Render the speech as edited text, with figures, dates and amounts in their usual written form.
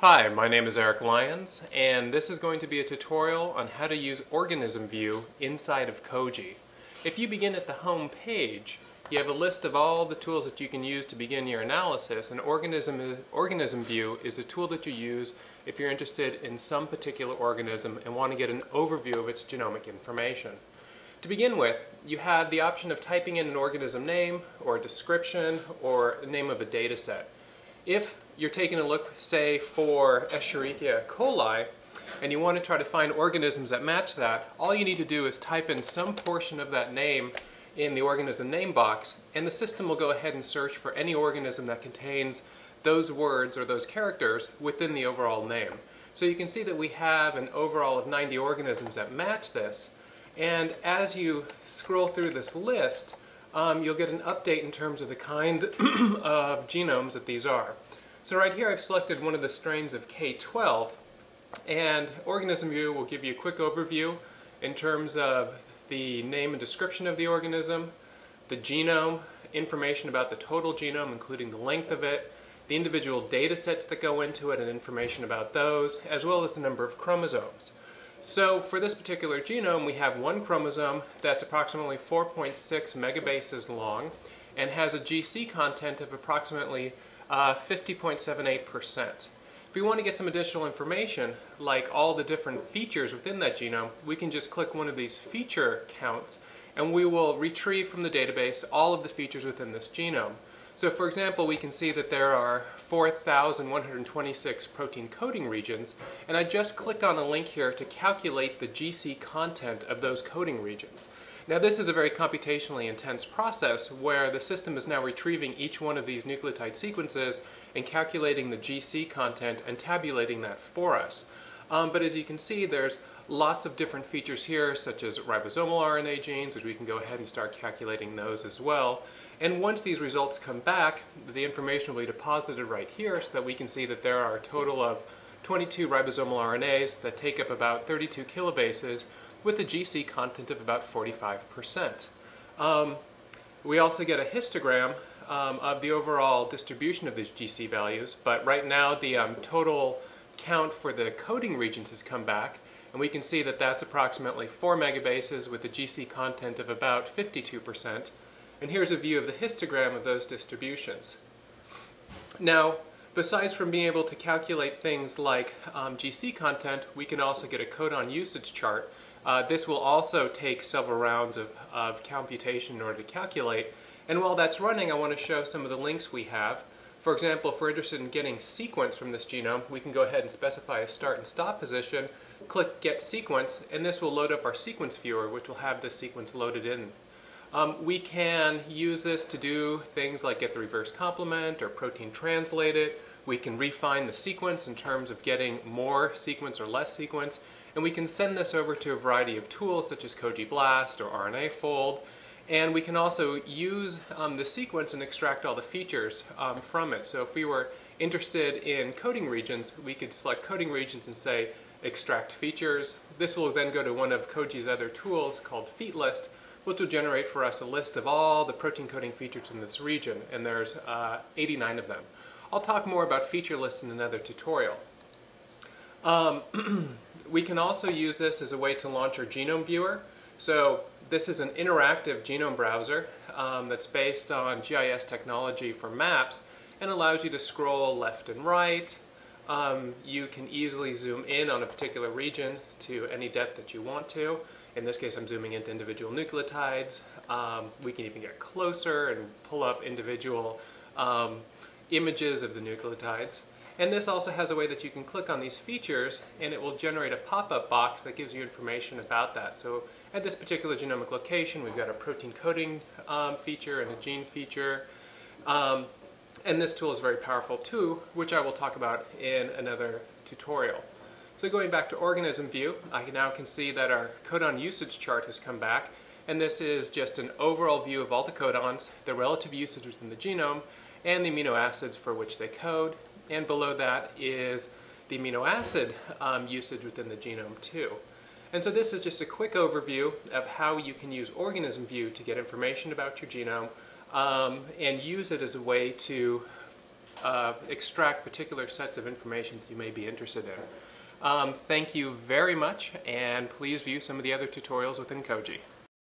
Hi, my name is Eric Lyons, and this is going to be a tutorial on how to use OrganismView inside of CoGe. If you begin at the home page, you have a list of all the tools that you can use to begin your analysis, and OrganismView is a tool that you use if you're interested in some particular organism and want to get an overview of its genomic information. To begin with, you have the option of typing in an organism name or a description or the name of a data set. If you're taking a look, say, for Escherichia coli, and you want to try to find organisms that match that, all you need to do is type in some portion of that name in the organism name box, and the system will go ahead and search for any organism that contains those words or those characters within the overall name. So you can see that we have an overall of 90 organisms that match this, and as you scroll through this list, you'll get an update in terms of the kind of genomes that these are. So right here I've selected one of the strains of K12, and OrganismView will give you a quick overview in terms of the name and description of the organism, the genome, information about the total genome including the length of it, the individual data sets that go into it and information about those, as well as the number of chromosomes. So for this particular genome, we have one chromosome that's approximately 4.6 megabases long and has a GC content of approximately 50.78%. If we want to get some additional information, like all the different features within that genome, we can just click one of these feature counts and we will retrieve from the database all of the features within this genome. So for example, we can see that there are 4,126 protein coding regions, and I just clicked on the link here to calculate the GC content of those coding regions. Now this is a very computationally intense process where the system is now retrieving each one of these nucleotide sequences and calculating the GC content and tabulating that for us. But as you can see, there's lots of different features here, such as ribosomal RNA genes, which we can go ahead and start calculating those as well. And once these results come back, the information will be deposited right here so that we can see that there are a total of 22 ribosomal RNAs that take up about 32 kilobases with a GC content of about 45%. We also get a histogram of the overall distribution of these GC values, but right now the total count for the coding regions has come back, and we can see that that's approximately 4 megabases with a GC content of about 52%. And here's a view of the histogram of those distributions. Now, besides from being able to calculate things like GC content, we can also get a codon usage chart. This will also take several rounds of computation in order to calculate. And while that's running, I want to show some of the links we have. For example, if we're interested in getting sequence from this genome, we can go ahead and specify a start and stop position, click Get Sequence, and this will load up our sequence viewer, which will have this sequence loaded in. We can use this to do things like get the reverse complement or protein translate it. We can refine the sequence in terms of getting more sequence or less sequence. And we can send this over to a variety of tools such as CoGe Blast or RNA-Fold. And we can also use the sequence and extract all the features from it. So if we were interested in coding regions, we could select coding regions and say extract features. This will then go to one of CoGe's other tools called FeatList, which will generate for us a list of all the protein coding features in this region, and there's 89 of them. I'll talk more about feature lists in another tutorial. We can also use this as a way to launch our genome viewer. So this is an interactive genome browser that's based on GIS technology for maps and allows you to scroll left and right. You can easily zoom in on a particular region to any depth that you want to. In this case, I'm zooming into individual nucleotides. We can even get closer and pull up individual images of the nucleotides. And this also has a way that you can click on these features and it will generate a pop-up box that gives you information about that. So at this particular genomic location, we've got a protein coding feature and a gene feature. And this tool is very powerful too, which I will talk about in another tutorial. So going back to OrganismView, I now can see that our codon usage chart has come back, and this is just an overall view of all the codons, the relative usage within the genome, and the amino acids for which they code, and below that is the amino acid usage within the genome too. And so this is just a quick overview of how you can use OrganismView to get information about your genome and use it as a way to extract particular sets of information that you may be interested in. Thank you very much, and please view some of the other tutorials within CoGe.